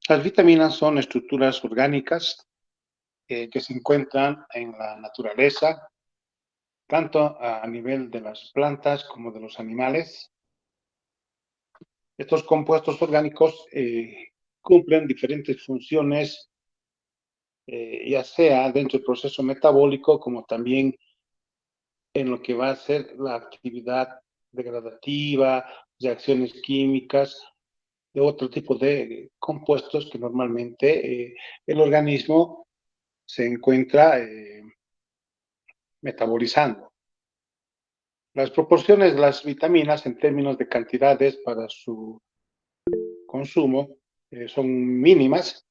Las vitaminas son estructuras orgánicas que se encuentran en la naturaleza, tanto a nivel de las plantas como de los animales. Estos compuestos orgánicos cumplen diferentes funciones, ya sea dentro del proceso metabólico, como también en lo que va a ser la actividad degradativa, reacciones químicas, de otro tipo de compuestos que normalmente el organismo se encuentra metabolizando. Las proporciones de las vitaminas en términos de cantidades para su consumo son mínimas,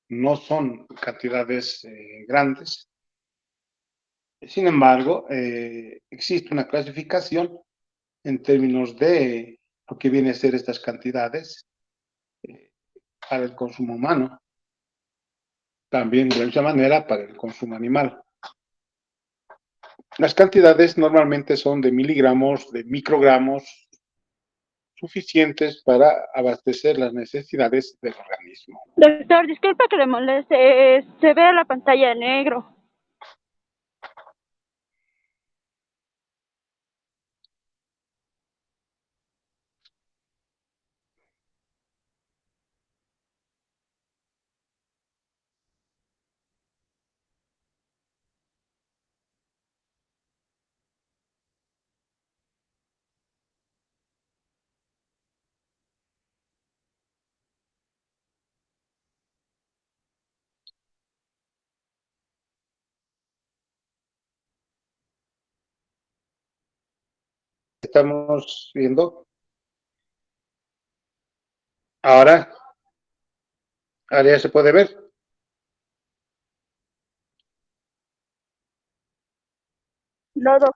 no son cantidades grandes. Sin embargo, existe una clasificación en términos de lo que viene a ser estas cantidades eh, para el consumo humano, también de la misma manera para el consumo animal. Las cantidades normalmente son de miligramos, de microgramos, suficientes para abastecer las necesidades del organismo. Doctor, disculpa que le moleste, se ve la pantalla en negro. Estamos viendo ahora, ahora ya se puede ver. No, doctor.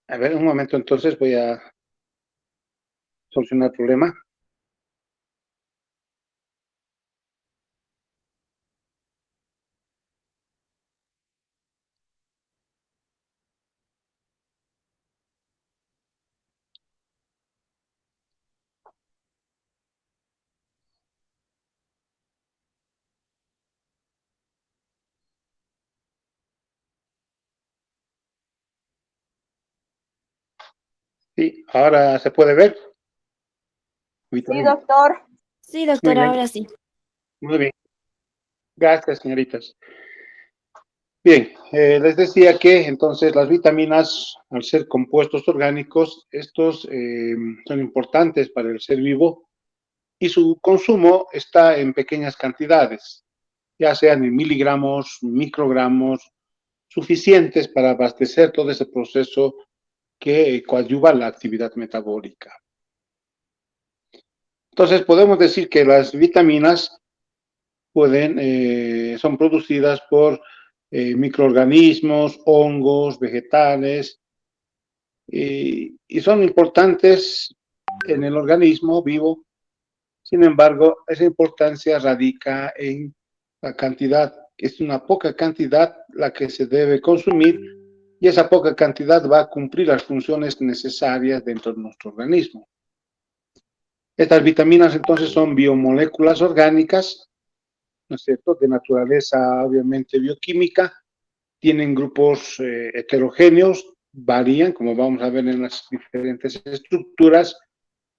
A ver, un momento, entonces voy a solucionar el problema. Sí, ahora se puede ver. Sí, Vitamina. doctor. Sí, Muy doctora, bien, ahora sí. muy bien. Gracias, señoritas. Bien, les decía que entonces las vitaminas, al ser compuestos orgánicos, estos son importantes para el ser vivo y su consumo está en pequeñas cantidades, ya sean en miligramos, microgramos, suficientes para abastecer todo ese proceso que coadyuva la actividad metabólica. Entonces, podemos decir que las vitaminas son producidas por microorganismos, hongos, vegetales, y son importantes en el organismo vivo. Sin embargo, esa importancia radica en la cantidad, que es una poca cantidad la que se debe consumir, y esa poca cantidad va a cumplir las funciones necesarias dentro de nuestro organismo. Estas vitaminas entonces son biomoléculas orgánicas, ¿no es cierto?, de naturaleza obviamente bioquímica, tienen grupos heterogéneos, varían, como vamos a ver en las diferentes estructuras,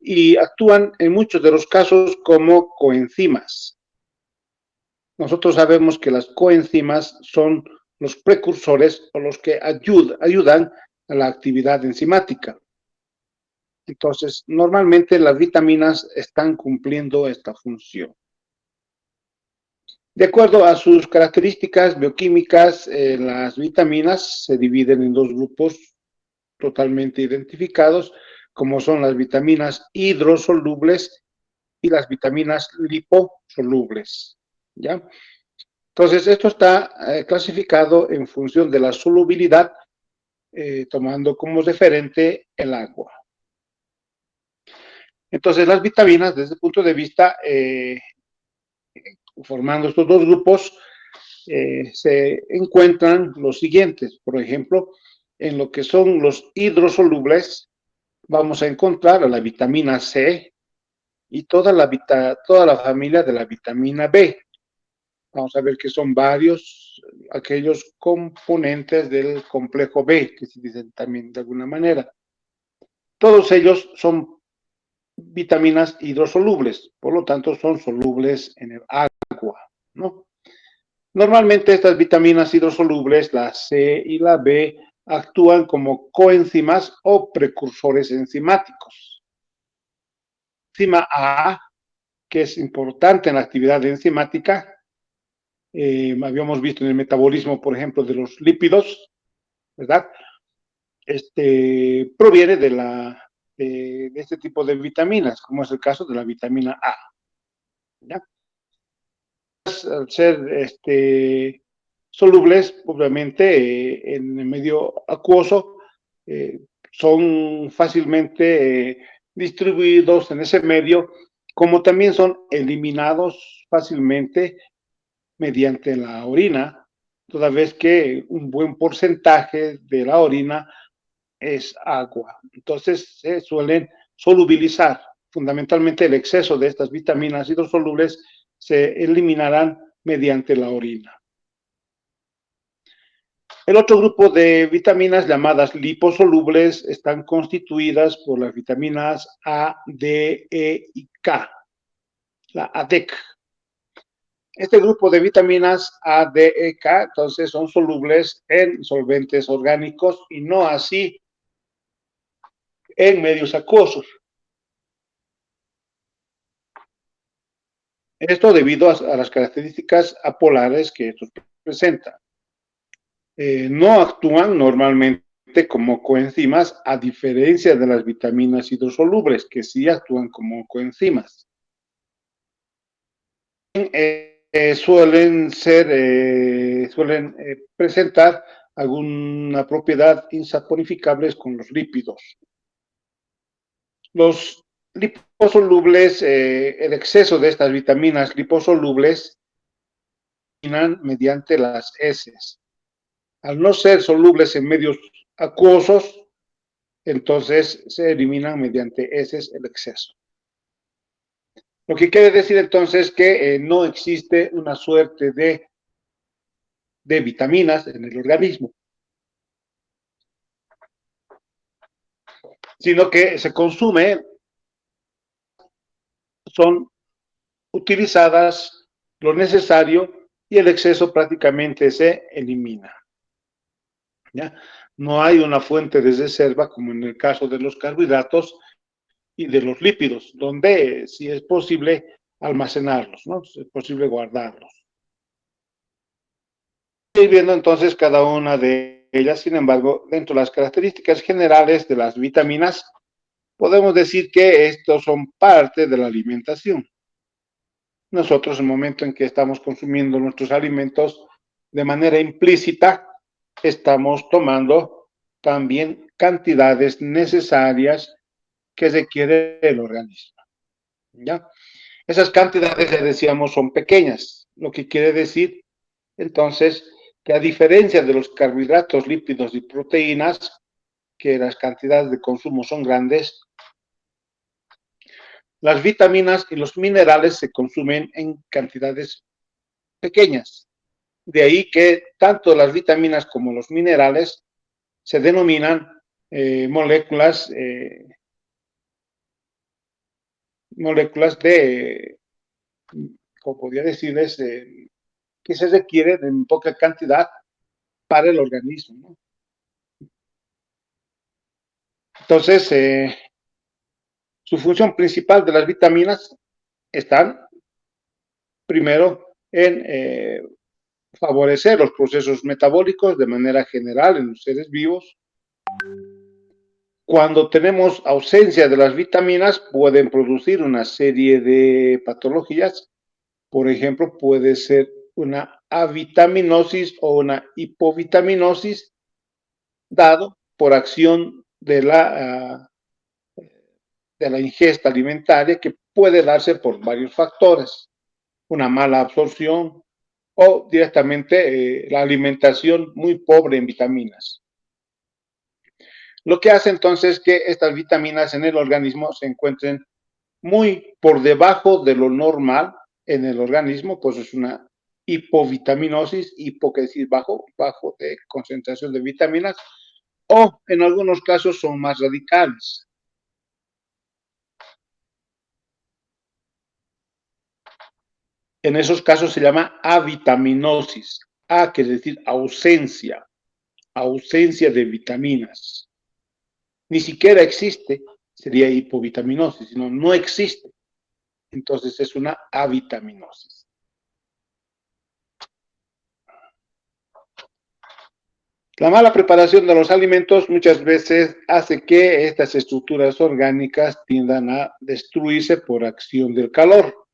y actúan en muchos de los casos como coenzimas. Nosotros sabemos que las coenzimas son los precursores o los que ayudan a la actividad enzimática. Entonces, normalmente las vitaminas están cumpliendo esta función. De acuerdo a sus características bioquímicas, las vitaminas se dividen en dos grupos totalmente identificados, como son las vitaminas hidrosolubles y las vitaminas liposolubles. ¿Ya? Entonces, esto está clasificado en función de la solubilidad, tomando como referente el agua. Entonces, las vitaminas, desde el punto de vista, formando estos dos grupos, se encuentran los siguientes. Por ejemplo, en lo que son los hidrosolubles, vamos a encontrar a la vitamina C y toda la familia de la vitamina B. Vamos a ver que son varios aquellos componentes del complejo B, que se dicen también de alguna manera. Todos ellos son vitaminas hidrosolubles, por lo tanto son solubles en el agua, ¿no? Normalmente estas vitaminas hidrosolubles, la C y la B, actúan como coenzimas o precursores enzimáticos. Enzima A, que es importante en la actividad enzimática, habíamos visto en el metabolismo, por ejemplo, de los lípidos, ¿verdad? Proviene de este tipo de vitaminas, como es el caso de la vitamina A, ¿ya? Al ser solubles, obviamente, en el medio acuoso, son fácilmente distribuidos en ese medio, como también son eliminados fácilmente mediante la orina, toda vez que un buen porcentaje de la orina es agua. Entonces se suelen solubilizar. Fundamentalmente el exceso de estas vitaminas hidrosolubles se eliminarán mediante la orina. El otro grupo de vitaminas llamadas liposolubles están constituidas por las vitaminas A, D, E y K, la ADEC. Este grupo de vitaminas A, D, E, K, entonces son solubles en solventes orgánicos y no así en medios acuosos. Esto debido a las características apolares que estos presentan. No actúan normalmente como coenzimas, a diferencia de las vitaminas hidrosolubles, que sí actúan como coenzimas. Suelen presentar alguna propiedad insaponificable con los lípidos. Los liposolubles, el exceso de estas vitaminas liposolubles mediante las heces. Al no ser solubles en medios acuosos, entonces se eliminan mediante heces el exceso. Lo que quiere decir entonces que no existe una suerte de vitaminas en el organismo, sino que se consume, son utilizadas lo necesario y el exceso prácticamente se elimina. ¿Ya? No hay una fuente de reserva como en el caso de los carbohidratos y de los lípidos, donde sí es posible almacenarlos, ¿no? Es posible guardarlos. Ir viendo entonces cada una de ellas, sin embargo, dentro de las características generales de las vitaminas, podemos decir que estos son parte de la alimentación. Nosotros, en el momento en que estamos consumiendo nuestros alimentos de manera implícita, estamos tomando también cantidades necesarias que requiere el organismo, ¿ya? Esas cantidades, ya decíamos, son pequeñas, lo que quiere decir, entonces, que a diferencia de los carbohidratos, lípidos y proteínas, que las cantidades de consumo son grandes, las vitaminas y los minerales se consumen en cantidades pequeñas. De ahí que tanto las vitaminas como los minerales se denominan moléculas de, como podría decirles, que se requieren en poca cantidad para el organismo, ¿no? Entonces, su función principal de las vitaminas están, primero, en favorecer los procesos metabólicos de manera general en los seres vivos. Cuando tenemos ausencia de las vitaminas, pueden producir una serie de patologías. Por ejemplo, puede ser una avitaminosis o una hipovitaminosis, dado por acción de la ingesta alimentaria, que puede darse por varios factores: una mala absorción o directamente la alimentación muy pobre en vitaminas. Lo que hace entonces que estas vitaminas en el organismo se encuentren muy por debajo de lo normal en el organismo, pues es una hipovitaminosis, hipo quiere decir bajo, bajo de concentración de vitaminas, o en algunos casos son más radicales. En esos casos se llama avitaminosis. A quiere decir ausencia, ausencia de vitaminas. Ni siquiera existe, sería hipovitaminosis, sino no existe. Entonces es una avitaminosis. La mala preparación de los alimentos muchas veces hace que estas estructuras orgánicas tiendan a destruirse por acción del calor.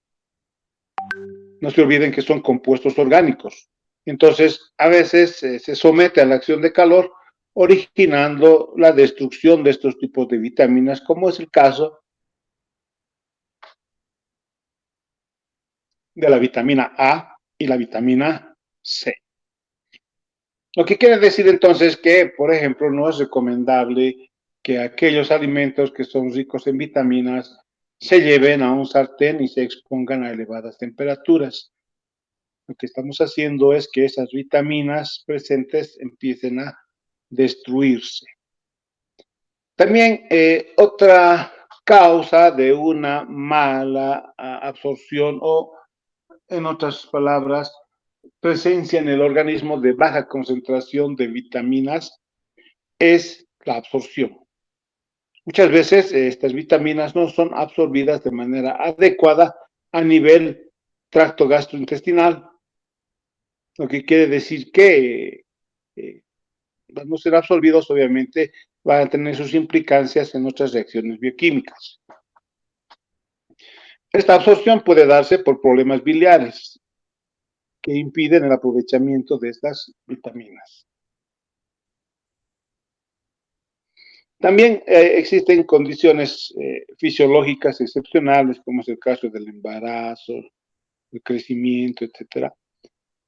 No se olviden que son compuestos orgánicos. Entonces, a veces se somete a la acción de calor, originando la destrucción de estos tipos de vitaminas, como es el caso de la vitamina A y la vitamina C. Lo que quiere decir entonces que, por ejemplo, no es recomendable que aquellos alimentos que son ricos en vitaminas se lleven a un sartén y se expongan a elevadas temperaturas. Lo que estamos haciendo es que esas vitaminas presentes empiecen a destruirse. También otra causa de una mala absorción o, en otras palabras, presencia en el organismo de baja concentración de vitaminas es la absorción. Muchas veces estas vitaminas no son absorbidas de manera adecuada a nivel tracto gastrointestinal, lo que quiere decir que al no ser absorbidos, obviamente, van a tener sus implicancias en otras reacciones bioquímicas. Esta absorción puede darse por problemas biliares que impiden el aprovechamiento de estas vitaminas. También existen condiciones fisiológicas excepcionales, como es el caso del embarazo, el crecimiento, etcétera,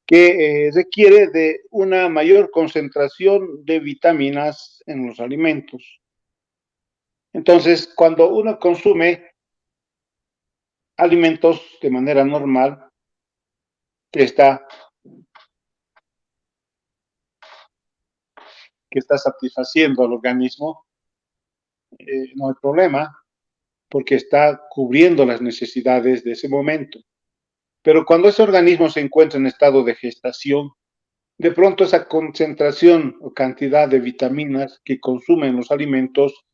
que requiere de una mayor concentración de vitaminas en los alimentos. Entonces, cuando uno consume alimentos de manera normal, que está, que está satisfaciendo al organismo, no hay problema, porque está cubriendo las necesidades de ese momento. Pero cuando ese organismo se encuentra en estado de gestación, de pronto esa concentración o cantidad de vitaminas que consumen los alimentos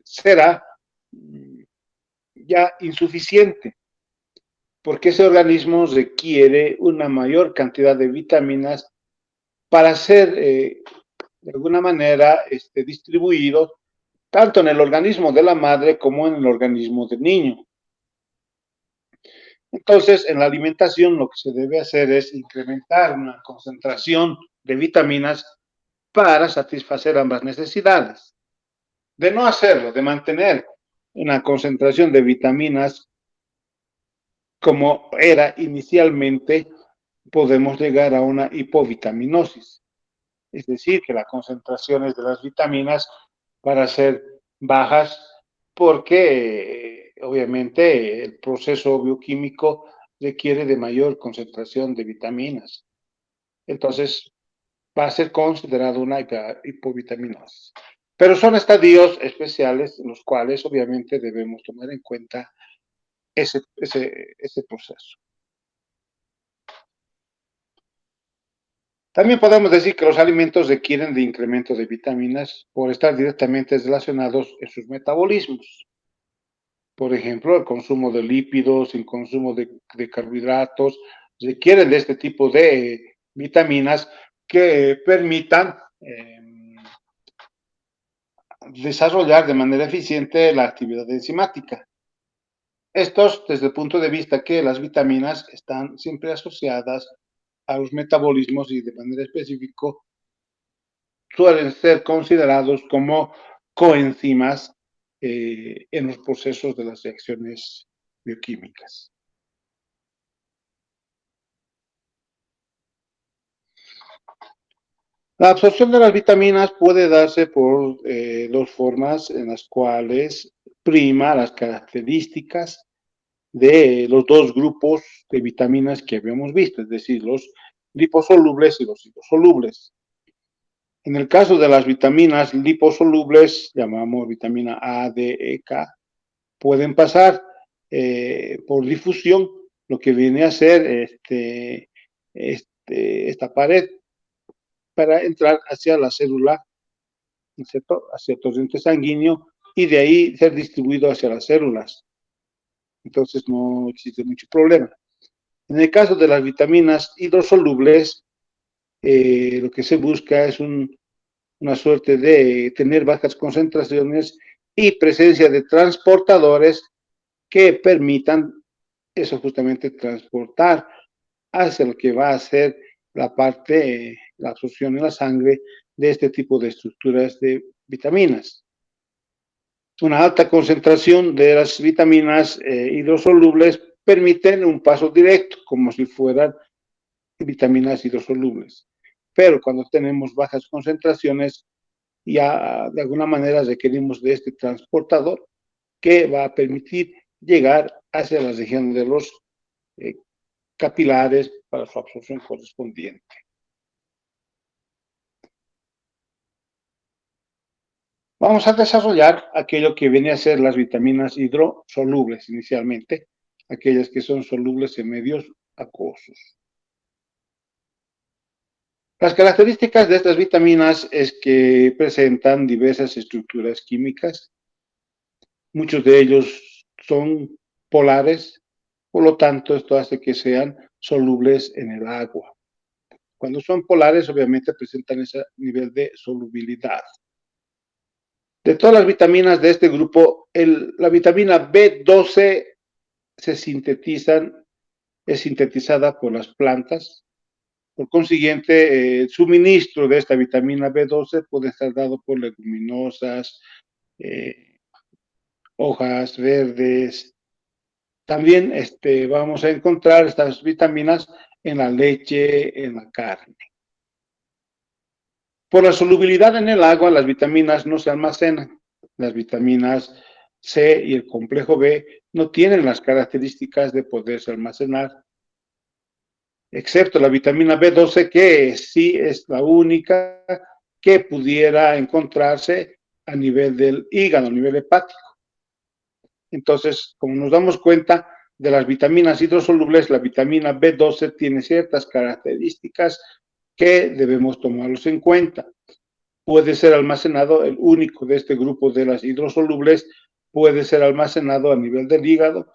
será ya insuficiente, porque ese organismo requiere una mayor cantidad de vitaminas para ser de alguna manera distribuido tanto en el organismo de la madre como en el organismo del niño. Entonces, en la alimentación lo que se debe hacer es incrementar una concentración de vitaminas para satisfacer ambas necesidades. De no hacerlo, de mantener una concentración de vitaminas como era inicialmente, podemos llegar a una hipovitaminosis. Es decir, que las concentraciones de las vitaminas van a ser bajas porque obviamente el proceso bioquímico requiere de mayor concentración de vitaminas. Entonces va a ser considerado una hipovitaminosis. Pero son estadios especiales en los cuales obviamente debemos tomar en cuenta ese proceso. También podemos decir que los alimentos requieren de incremento de vitaminas por estar directamente relacionados en sus metabolismos. Por ejemplo, el consumo de lípidos, el consumo de carbohidratos, requieren de este tipo de vitaminas que permitan desarrollar de manera eficiente la actividad enzimática. Estos, desde el punto de vista que las vitaminas están siempre asociadas a los metabolismos y de manera específica suelen ser considerados como coenzimas en los procesos de las reacciones bioquímicas. La absorción de las vitaminas puede darse por dos formas en las cuales prima las características de los dos grupos de vitaminas que habíamos visto, es decir, los liposolubles y los hidrosolubles. En el caso de las vitaminas liposolubles, llamamos vitamina A, D, E, K, pueden pasar por difusión, lo que viene a ser esta pared para entrar hacia la célula, ¿cierto? Hacia el torrente sanguíneo y de ahí ser distribuido hacia las células. Entonces no existe mucho problema. En el caso de las vitaminas hidrosolubles, lo que se busca es una suerte de tener bajas concentraciones y presencia de transportadores que permitan eso justamente transportar hacia lo que va a ser la parte, la absorción en la sangre de este tipo de estructuras de vitaminas. Una alta concentración de las vitaminas hidrosolubles permiten un paso directo, como si fueran vitaminas hidrosolubles. Pero cuando tenemos bajas concentraciones, ya de alguna manera requerimos de este transportador que va a permitir llegar hacia la región de los capilares para su absorción correspondiente. Vamos a desarrollar aquello que viene a ser las vitaminas hidrosolubles inicialmente, aquellas que son solubles en medios acuosos. Las características de estas vitaminas es que presentan diversas estructuras químicas. Muchos de ellos son polares, por lo tanto, esto hace que sean solubles en el agua. Cuando son polares, obviamente presentan ese nivel de solubilidad. De todas las vitaminas de este grupo, la vitamina B12 se sintetizan, es sintetizada por las plantas. Por consiguiente, el suministro de esta vitamina B12 puede estar dado por leguminosas, hojas verdes. También vamos a encontrar estas vitaminas en la leche, en la carne. Por la solubilidad en el agua, las vitaminas no se almacenan. Las vitaminas C y el complejo B no tienen las características de poderse almacenar, excepto la vitamina B12, que sí es la única que pudiera encontrarse a nivel del hígado, a nivel hepático. Entonces, como nos damos cuenta de las vitaminas hidrosolubles, la vitamina B12 tiene ciertas características que debemos tomarlos en cuenta. Puede ser almacenado, el único de este grupo de las hidrosolubles puede ser almacenado a nivel del hígado,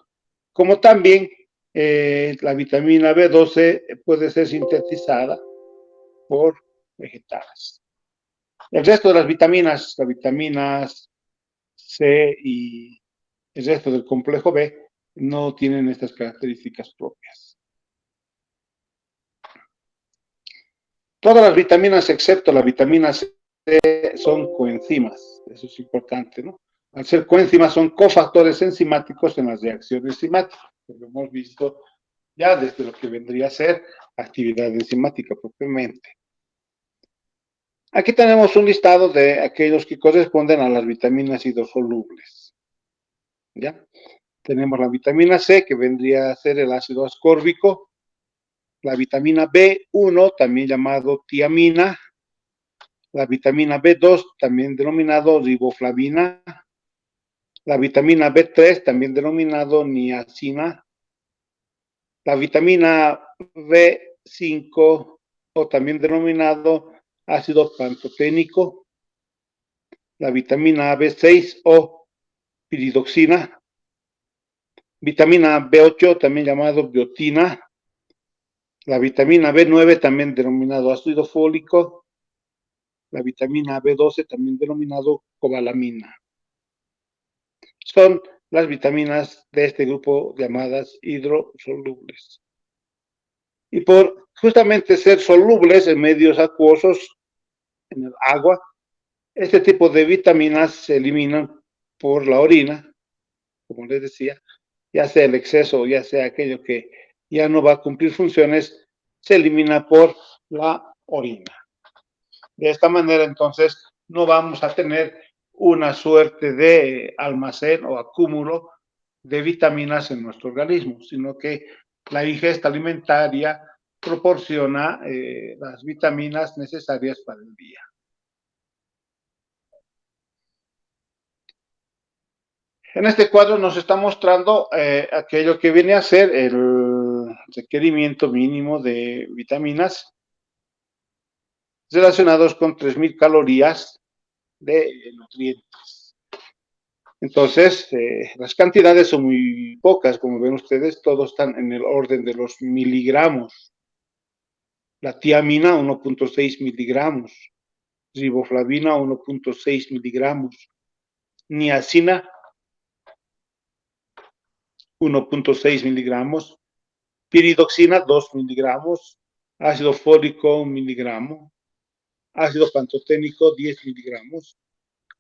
como también la vitamina B12 puede ser sintetizada por vegetales. El resto de las vitaminas C y el resto del complejo B no tienen estas características propias. Todas las vitaminas excepto la vitamina C son coenzimas, eso es importante, ¿no? Al ser coenzimas son cofactores enzimáticos en las reacciones enzimáticas, lo hemos visto ya desde lo que vendría a ser actividad enzimática propiamente. Aquí tenemos un listado de aquellos que corresponden a las vitaminas hidrosolubles. ¿Ya? Tenemos la vitamina C, que vendría a ser el ácido ascórbico, la vitamina B1, también llamado tiamina, la vitamina B2, también denominado riboflavina, la vitamina B3, también denominado niacina, la vitamina B5, o también denominado ácido pantoténico, la vitamina B6 o piridoxina, vitamina B8, también llamado biotina, la vitamina B9, también denominado ácido fólico, la vitamina B12, también denominado cobalamina. Son las vitaminas de este grupo llamadas hidrosolubles. Y por justamente ser solubles en medios acuosos, en el agua, este tipo de vitaminas se eliminan por la orina, como les decía, ya sea el exceso, ya sea aquello que ya no va a cumplir funciones, se elimina por la orina. De esta manera, entonces, no vamos a tener una suerte de almacén o acúmulo de vitaminas en nuestro organismo, sino que la ingesta alimentaria proporciona las vitaminas necesarias para el día. En este cuadro nos está mostrando aquello que viene a ser el requerimiento mínimo de vitaminas relacionados con 3.000 calorías de nutrientes. Entonces, las cantidades son muy pocas, como ven ustedes, todos están en el orden de los miligramos. La tiamina, 1.6 miligramos. Riboflavina, 1.6 miligramos. Niacina, 1.6 miligramos. Piridoxina, 2 miligramos. Ácido fólico, 1 miligramo. Ácido pantoténico, 10 miligramos.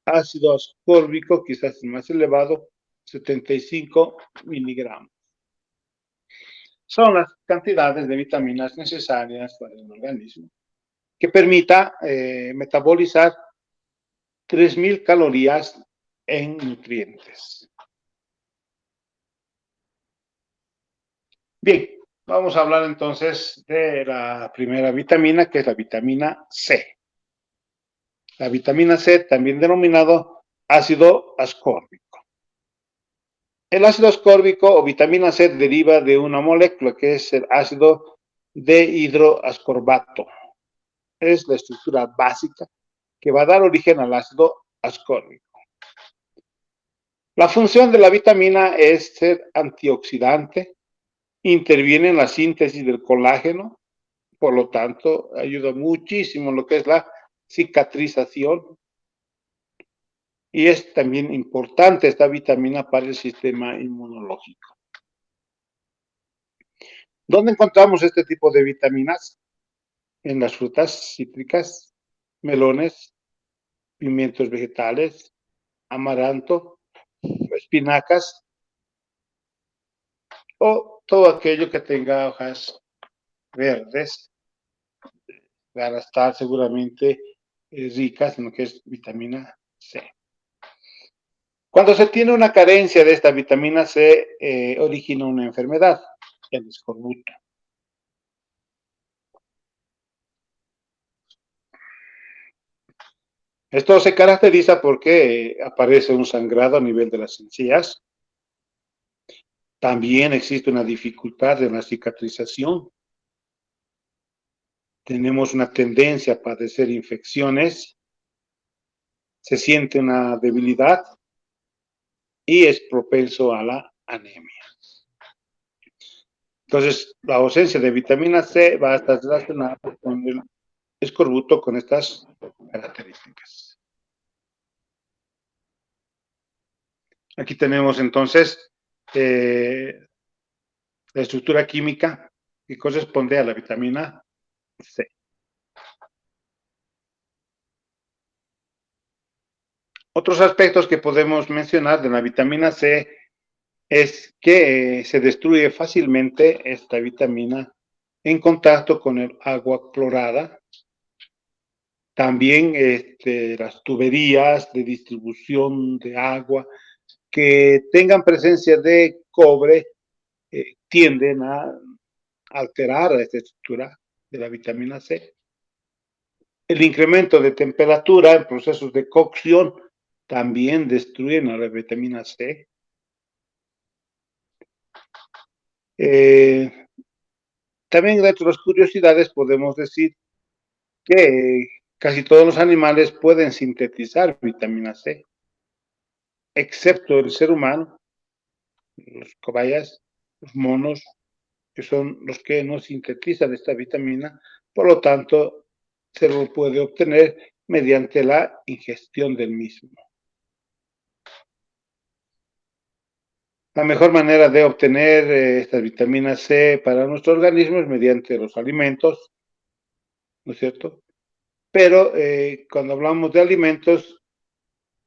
Ácido ascórbico, quizás el más elevado, 75 miligramos. Son las cantidades de vitaminas necesarias para el organismo que permita metabolizar 3.000 calorías en nutrientes. Bien, vamos a hablar entonces de la primera vitamina, que es la vitamina C. La vitamina C, también denominado ácido ascórbico. El ácido ascórbico o vitamina C deriva de una molécula que es el ácido dehidroascorbato. Es la estructura básica que va a dar origen al ácido ascórbico. La función de la vitamina es ser antioxidante, interviene en la síntesis del colágeno, por lo tanto, ayuda muchísimo en lo que es la cicatrización. Y es también importante esta vitamina para el sistema inmunológico. ¿Dónde encontramos este tipo de vitaminas? En las frutas cítricas, melones, pimientos vegetales, amaranto, espinacas o todo aquello que tenga hojas verdes van a estar seguramente ricas en lo que es vitamina C. Cuando se tiene una carencia de esta vitamina C, origina una enfermedad, el escorbuto. Esto se caracteriza porque aparece un sangrado a nivel de las encías. También existe una dificultad en la cicatrización. Tenemos una tendencia a padecer infecciones. Se siente una debilidad y es propenso a la anemia. Entonces, la ausencia de vitamina C va a estar relacionada con el escorbuto con estas características. Aquí tenemos entonces la estructura química que corresponde a la vitamina C. Otros aspectos que podemos mencionar de la vitamina C es que se destruye fácilmente esta vitamina en contacto con el agua clorada. También las tuberías de distribución de agua que tengan presencia de cobre tienden a alterar esta estructura de la vitamina C. El incremento de temperatura en procesos de cocción también destruyen a la vitamina C. También dentro de las curiosidades podemos decir que casi todos los animales pueden sintetizar vitamina C, excepto el ser humano, los cobayas, los monos, que son los que no sintetizan esta vitamina, por lo tanto, se lo puede obtener mediante la ingestión del mismo. La mejor manera de obtener esta vitamina C para nuestro organismo es mediante los alimentos, ¿no es cierto? Pero cuando hablamos de alimentos,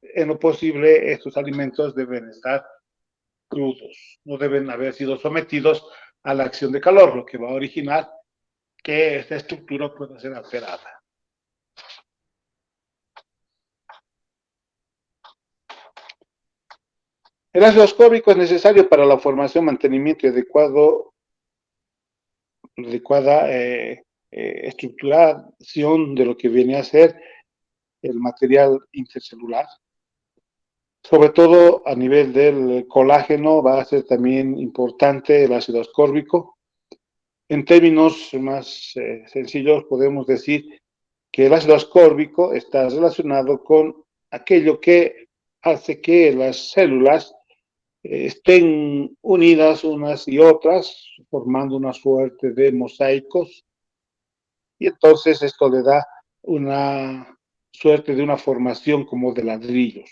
en lo posible, estos alimentos deben estar crudos, no deben haber sido sometidos a la acción de calor, lo que va a originar que esta estructura pueda ser alterada. El ácido ascórbico es necesario para la formación, mantenimiento y adecuada estructuración de lo que viene a ser el material intercelular. Sobre todo a nivel del colágeno va a ser también importante el ácido ascórbico. En términos más sencillos podemos decir que el ácido ascórbico está relacionado con aquello que hace que las células estén unidas unas y otras, formando una suerte de mosaicos, y entonces esto le da una suerte de una formación como de ladrillos.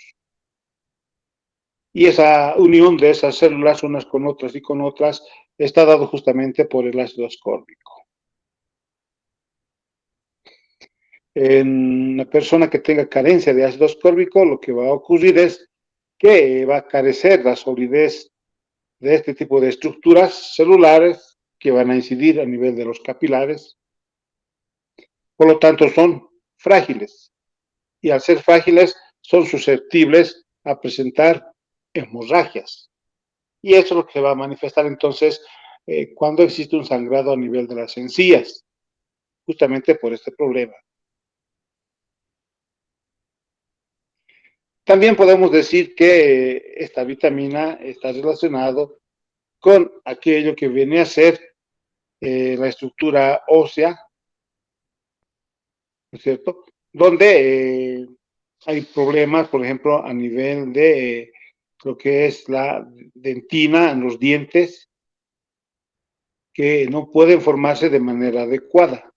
Y esa unión de esas células unas con otras y con otras está dado justamente por el ácido ascórbico. En una persona que tenga carencia de ácido ascórbico, lo que va a ocurrir es que va a carecer la solidez de este tipo de estructuras celulares que van a incidir a nivel de los capilares. Por lo tanto, son frágiles y al ser frágiles son susceptibles a presentar hemorragias. Y eso es lo que se va a manifestar entonces cuando existe un sangrado a nivel de las encías, justamente por este problema. También podemos decir que esta vitamina está relacionado con aquello que viene a ser la estructura ósea, ¿no es cierto? Donde hay problemas, por ejemplo, a nivel de lo que es la dentina en los dientes, que no pueden formarse de manera adecuada.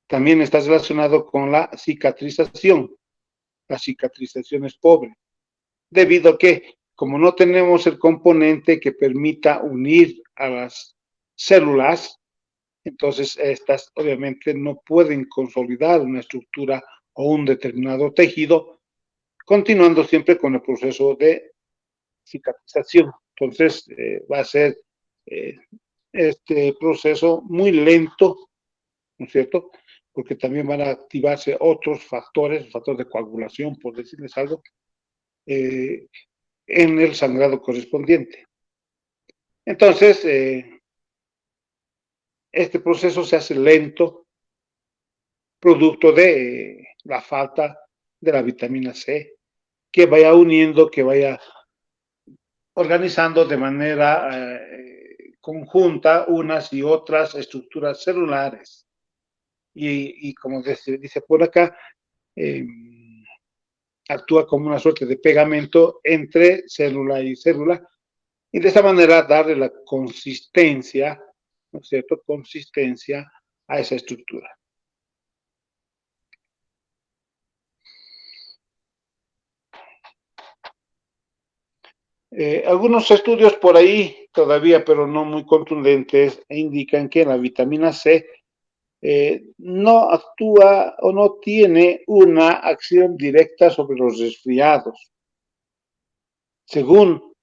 También está relacionado con la cicatrización. La cicatrización es pobre, debido a que, como no tenemos el componente que permita unir a las células, entonces estas obviamente no pueden consolidar una estructura o un determinado tejido, continuando siempre con el proceso de cicatrización. Entonces va a ser eh, este proceso muy lento, ¿no es cierto? Porque también van a activarse otros factores de coagulación, por decirles algo, eh, en el sangrado correspondiente. Entonces, este proceso se hace lento, producto de la falta de la vitamina C, que vaya uniendo, que vaya organizando de manera conjunta unas y otras estructuras celulares. Y como dice por acá, eh, actúa como una suerte de pegamento entre célula y célula, y de esa manera darle la consistencia, ¿no es cierto?, consistencia a esa estructura. Algunos estudios por ahí todavía, pero no muy contundentes, indican que la vitamina C no actúa o no tiene una acción directa sobre los resfriados. Según,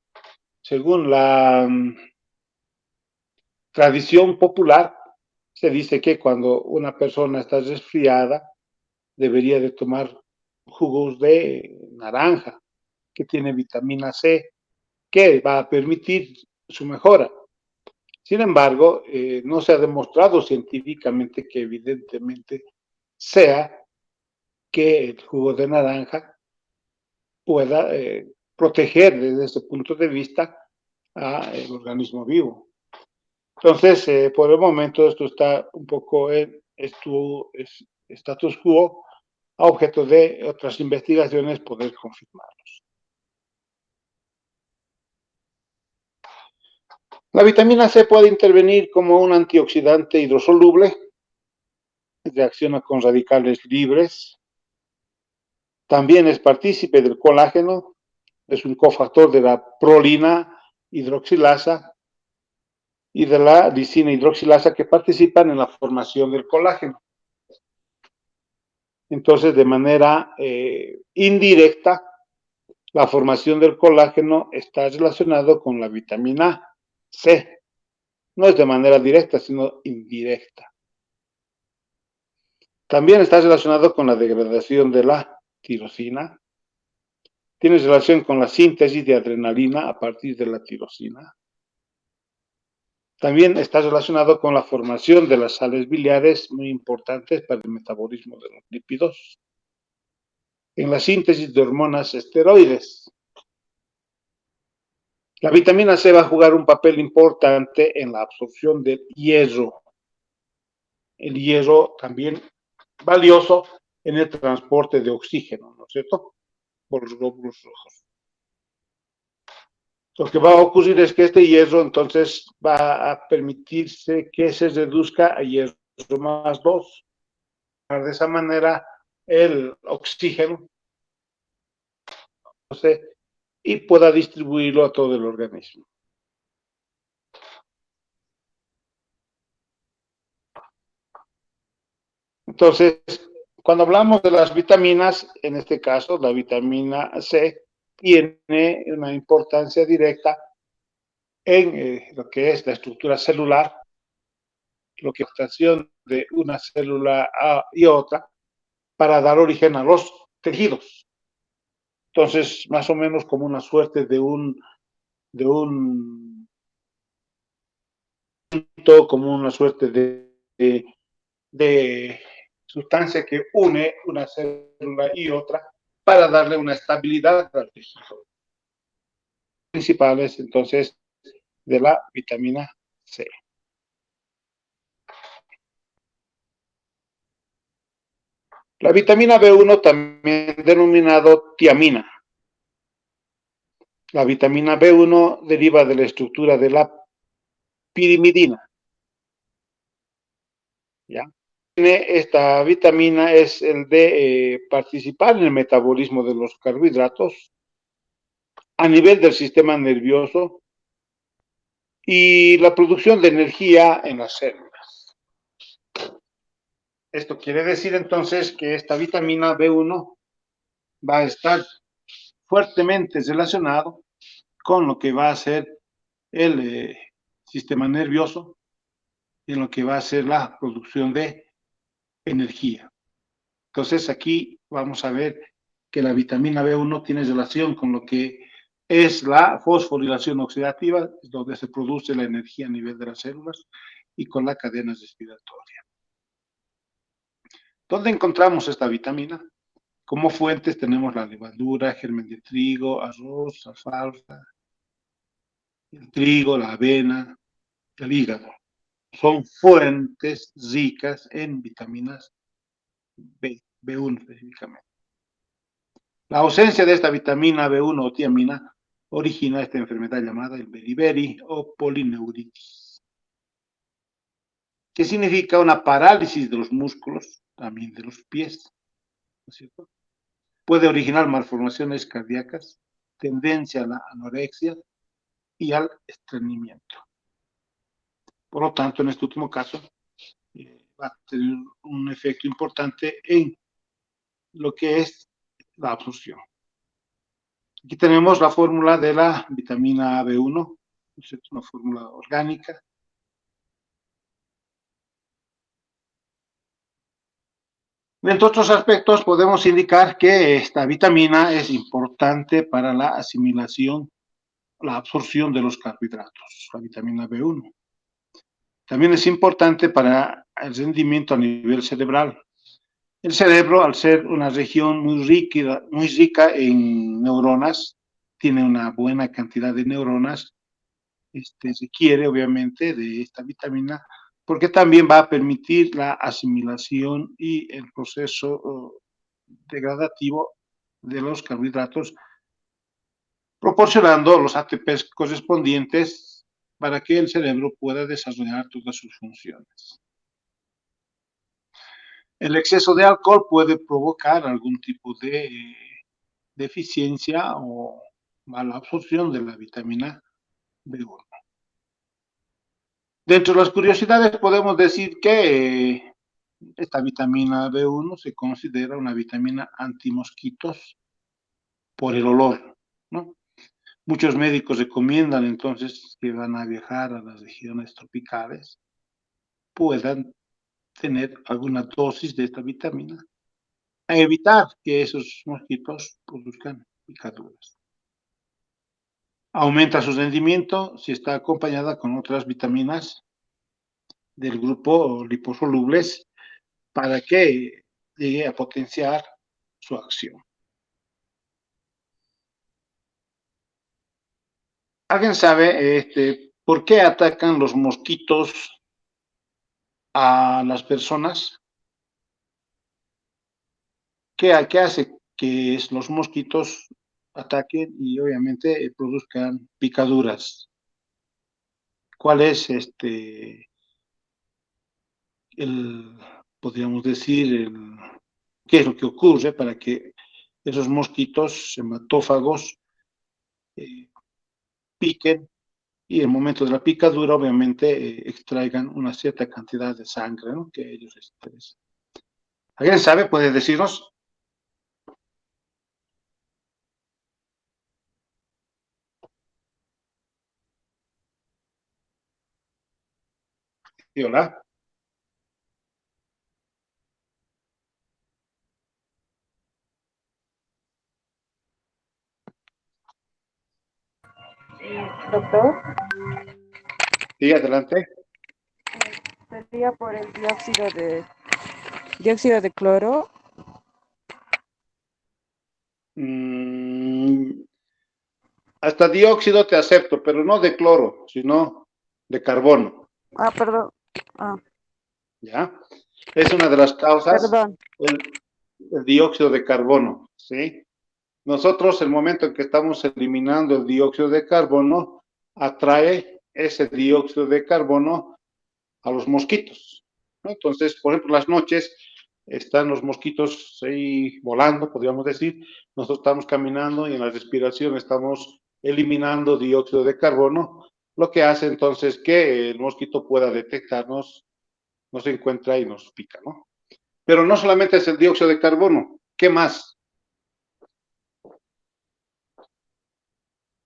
según la tradición popular, se dice que cuando una persona está resfriada, debería de tomar jugos de naranja, que tiene vitamina C, que va a permitir su mejora. Sin embargo, no se ha demostrado científicamente que evidentemente sea que el jugo de naranja pueda proteger desde ese punto de vista al organismo vivo. Entonces, por el momento esto está un poco en status quo, a objeto de otras investigaciones poder confirmarlos. La vitamina C puede intervenir como un antioxidante hidrosoluble, reacciona con radicales libres, también es partícipe del colágeno, es un cofactor de la prolina hidroxilasa y de la lisina hidroxilasa que participan en la formación del colágeno. Entonces, de manera indirecta, la formación del colágeno está relacionado con la vitamina C. No es de manera directa, sino indirecta. También está relacionado con la degradación de la tirosina, tiene relación con la síntesis de adrenalina a partir de la tirosina. También está relacionado con la formación de las sales biliares, muy importantes para el metabolismo de los lípidos, en la síntesis de hormonas esteroides. La vitamina C va a jugar un papel importante en la absorción del hierro. El hierro también valioso en el transporte de oxígeno, ¿no es cierto? Por los glóbulos rojos. Lo que va a ocurrir es que este hierro entonces va a permitirse que se reduzca a hierro más 2. De esa manera el oxígeno, y pueda distribuirlo a todo el organismo. Entonces, cuando hablamos de las vitaminas, en este caso la vitamina C tiene una importancia directa en lo que es la estructura celular, lo que es la acción de una célula y otra para dar origen a los tejidos. Entonces, más o menos como una suerte de un como una suerte de sustancia que une una célula y otra para darle una estabilidad al tejido. Principales, entonces, de la vitamina C. La vitamina B1 también denominado tiamina. La vitamina B1 deriva de la estructura de la pirimidina. ¿Ya? Esta vitamina es el de participar en el metabolismo de los carbohidratos a nivel del sistema nervioso y la producción de energía en las células. Esto quiere decir entonces que esta vitamina B1 va a estar fuertemente relacionado con lo que va a ser el sistema nervioso y en lo que va a ser la producción de energía. Entonces aquí vamos a ver que la vitamina B1 tiene relación con lo que es la fosforilación oxidativa, donde se produce la energía a nivel de las células, y con la cadena respiratoria. ¿Dónde encontramos esta vitamina? Como fuentes tenemos la levadura, germen de trigo, arroz, alfalfa, el trigo, la avena, el hígado. Son fuentes ricas en vitaminas B1 específicamente. La ausencia de esta vitamina B1 o tiamina origina esta enfermedad llamada el beriberi o polineuritis, que significa una parálisis de los músculos, también de los pies, ¿no es cierto? Puede originar malformaciones cardíacas, tendencia a la anorexia y al estreñimiento. Por lo tanto, en este último caso, va a tener un efecto importante en lo que es la absorción. Aquí tenemos la fórmula de la vitamina B1, es una fórmula orgánica. Entre otros aspectos, podemos indicar que esta vitamina es importante para la asimilación, la absorción de los carbohidratos, la vitamina B1. También es importante para el rendimiento a nivel cerebral. El cerebro, al ser una región muy rica en neuronas, tiene una buena cantidad de neuronas, requiere obviamente de esta vitamina, porque también va a permitir la asimilación y el proceso degradativo de los carbohidratos, proporcionando los ATPs correspondientes para que el cerebro pueda desarrollar todas sus funciones. El exceso de alcohol puede provocar algún tipo de deficiencia o mala absorción de la vitamina B1. Dentro de las curiosidades podemos decir que esta vitamina B1 se considera una vitamina antimosquitos por el olor, ¿no? Muchos médicos recomiendan entonces que van a viajar a las regiones tropicales, puedan tener alguna dosis de esta vitamina a evitar que esos mosquitos produzcan picaduras. Aumenta su rendimiento si está acompañada con otras vitaminas del grupo liposolubles para que llegue a potenciar su acción. ¿Alguien sabe por qué atacan los mosquitos a las personas? ¿Qué hace que los mosquitos ataquen y obviamente produzcan picaduras? ¿Cuál es podríamos decir, qué es lo que ocurre para que esos mosquitos hematófagos piquen y en el momento de la picadura, obviamente, extraigan una cierta cantidad de sangre, ¿no?, que a ellos les interesa? ¿Alguien sabe? ¿Puede decirnos? ¿Sí, hola? Doctor, Sí, adelante. sería por el dióxido de cloro. Hasta dióxido te acepto, pero no de cloro, sino de carbono, Ah, perdón. Ah, ¿ya? Es una de las causas, perdón. el dióxido de carbono, ¿sí? Nosotros, el momento en que estamos eliminando el dióxido de carbono, atrae ese dióxido de carbono a los mosquitos, ¿no? Entonces, por ejemplo, las noches están los mosquitos ahí volando, podríamos decir, nosotros estamos caminando y en la respiración estamos eliminando dióxido de carbono, lo que hace entonces que el mosquito pueda detectarnos, nos encuentra y nos pica, ¿no? Pero no solamente es el dióxido de carbono, ¿qué más?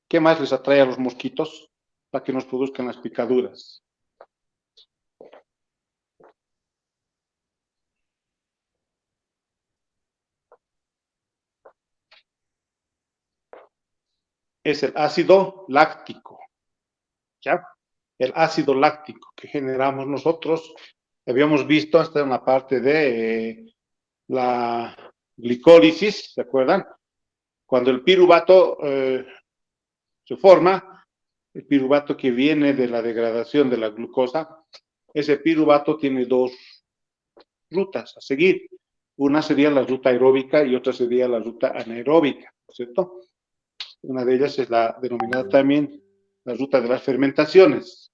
¿Qué más les atrae a los mosquitos para que nos produzcan las picaduras? Es el ácido láctico, ¿ya? El ácido láctico que generamos nosotros. Habíamos visto hasta en la parte de la glicólisis, ¿se acuerdan? Cuando el piruvato se forma, el piruvato que viene de la degradación de la glucosa, ese piruvato tiene dos rutas a seguir. Una sería la ruta aeróbica y otra sería la ruta anaeróbica, ¿cierto? Una de ellas es la denominada también la ruta de las fermentaciones.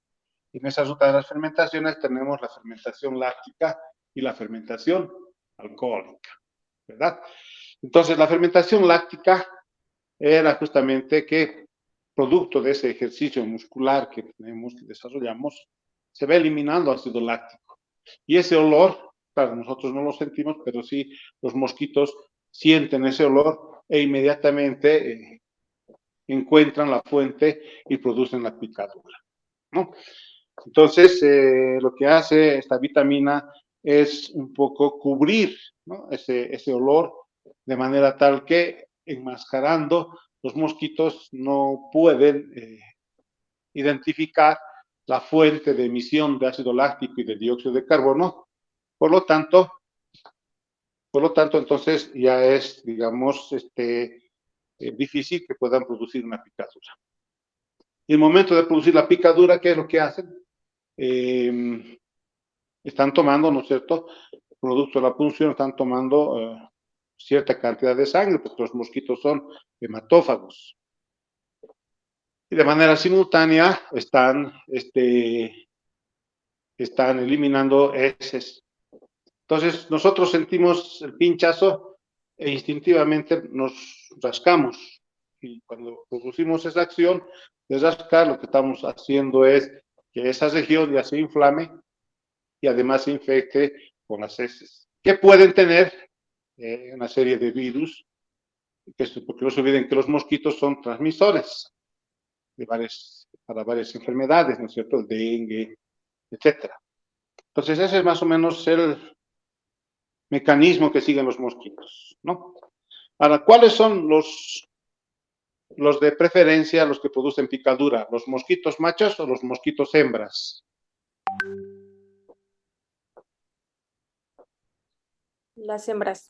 En esa ruta de las fermentaciones tenemos la fermentación láctica y la fermentación alcohólica, ¿verdad? Entonces, la fermentación láctica era justamente que, producto de ese ejercicio muscular que tenemos, que desarrollamos, se va eliminando ácido láctico. Y ese olor, claro, nosotros no lo sentimos, pero sí los mosquitos sienten ese olor e inmediatamente encuentran la fuente y producen la picadura, ¿no? Entonces, lo que hace esta vitamina es un poco cubrir, ¿no?, ese olor, de manera tal que, enmascarando, los mosquitos no pueden identificar la fuente de emisión de ácido láctico y de dióxido de carbono. Por lo tanto, entonces ya es, digamos, difícil que puedan producir una picadura. Y el momento de producir la picadura, ¿qué es lo que hacen? Están tomando, ¿no es cierto?, producto de la punción, están tomando cierta cantidad de sangre, porque los mosquitos son hematófagos. Y de manera simultánea están eliminando heces. Entonces, nosotros sentimos el pinchazo e instintivamente nos rascamos. Y cuando producimos esa acción de rascar, lo que estamos haciendo es que esa región ya se inflame y además se infecte con las heces, que pueden tener una serie de virus, porque no se olviden que los mosquitos son transmisores para varias enfermedades, ¿no es cierto?, el dengue, etcétera. Entonces, ese es más o menos el mecanismo que siguen los mosquitos, ¿no? Ahora, ¿cuáles son los los de preferencia, los que producen picadura, los mosquitos machos o los mosquitos hembras. Las hembras.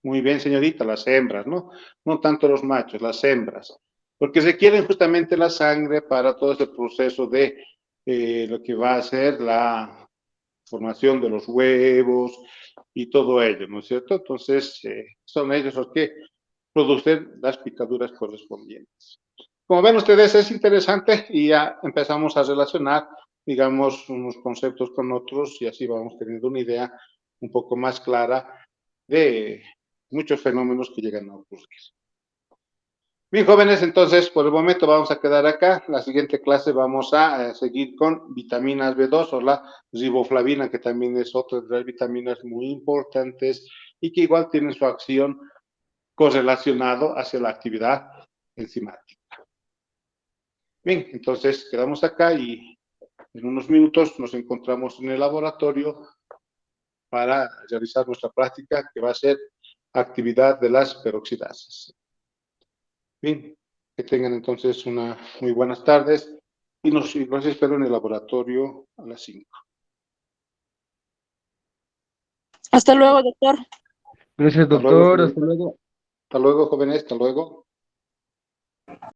Muy bien, señorita, las hembras, ¿no? No tanto los machos, las hembras. Porque requieren justamente la sangre para todo ese proceso de lo que va a ser la formación de los huevos y todo ello, ¿no es cierto? Entonces, son ellos los que producen las picaduras correspondientes. Como ven ustedes, es interesante y ya empezamos a relacionar, digamos, unos conceptos con otros y así vamos teniendo una idea un poco más clara de muchos fenómenos que llegan a ocurrir. Bien, jóvenes, entonces por el momento vamos a quedar acá. La siguiente clase vamos a seguir con vitaminas B2 o la riboflavina, que también es otra de las vitaminas muy importantes y que igual tienen su acción correlacionado hacia la actividad enzimática. Bien, entonces quedamos acá y en unos minutos nos encontramos en el laboratorio para realizar nuestra práctica que va a ser actividad de las peroxidasas. Bien, que tengan entonces una muy buenas tardes y los espero en el laboratorio a las 5. Hasta luego, doctor. Gracias, Hasta luego, doctor. Hasta señorita. luego. Hasta luego, jóvenes. Hasta luego.